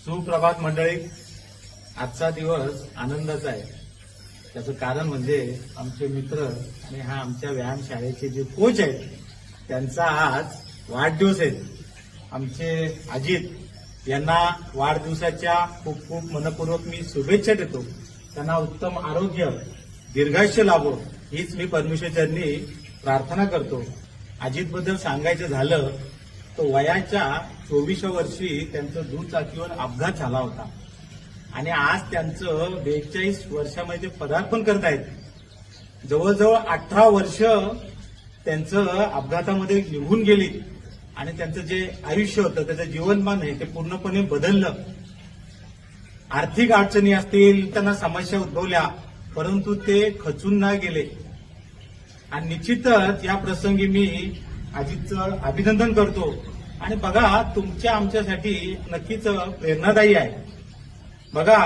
सुप्रभात मंडळी. आजचा दिवस आनंदाचा आहे. त्याचं कारण म्हणजे आमचे मित्र आणि हा आमच्या व्यायाम शाळेचे जे कोच आहेत त्यांचा आज वाढदिवस आहे. आमचे अजित यांना वाढदिवसाच्या खूप खूप मनपूर्वक मी शुभेच्छा देतो. त्यांना उत्तम आरोग्य, दीर्घायुष्य लाभो हीच मी परमेश्वरांनी प्रार्थना करतो. अजितबद्दल सांगायचं झालं तर वयाच्या 24व्या वर्षी त्यांचं दुचाकीवर अपघात झाला होता आणि आज त्यांचं 42 वर्षामध्ये पदार्पण करतायत. जवळजवळ 18 वर्ष त्यांचं अपघातामध्ये निघून गेली आणि त्यांचं जे आयुष्य होतं, त्याचं जीवनमान आहे ते पूर्णपणे बदललं. आर्थिक अडचणी असतील, त्यांना समस्या उद्भवल्या, परंतु ते खचून न गेले आणि निश्चितच या प्रसंगी मी अजितचं अभिनंदन करतो. आणि बघा, तुमच्या आमच्यासाठी नक्कीच प्रेरणादायी आहे. बघा,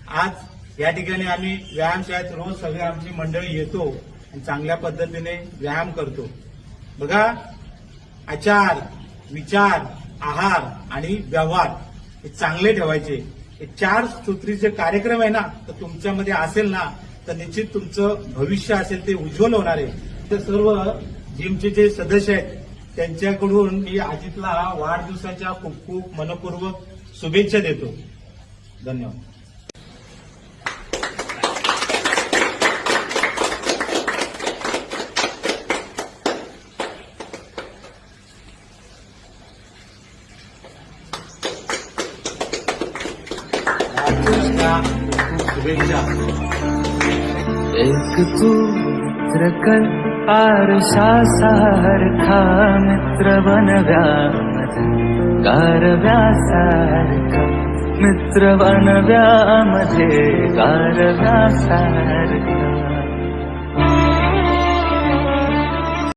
आज या ठिकाणी आम्ही व्यायामशाळेत रोज सगळे आमची मंडळी येतो आणि चांगल्या पद्धतीने व्यायाम करतो. बघा, आचार, विचार, आहार आणि व्यवहार हे चांगले ठेवायचे. हे 4 सूत्रीचे कार्यक्रम आहे ना, तर तुमच्यामध्ये असेल ना तर निश्चित तुमचं भविष्य असेल ते उज्ज्वल होणार आहे. ते सर्व जिमचे जे सदस्य आहेत त्यांच्याकडून मी अजितला वाढदिवसाच्या खूप खूप मनपूर्वक शुभेच्छा देतो. धन्यवाद. शुभेच्छा. एक पुत्र कल आरशा सारखा मित्र बनव्यामध्ये गारव्यासारखा मित्र बनव्यामध्ये गारव्यासारखा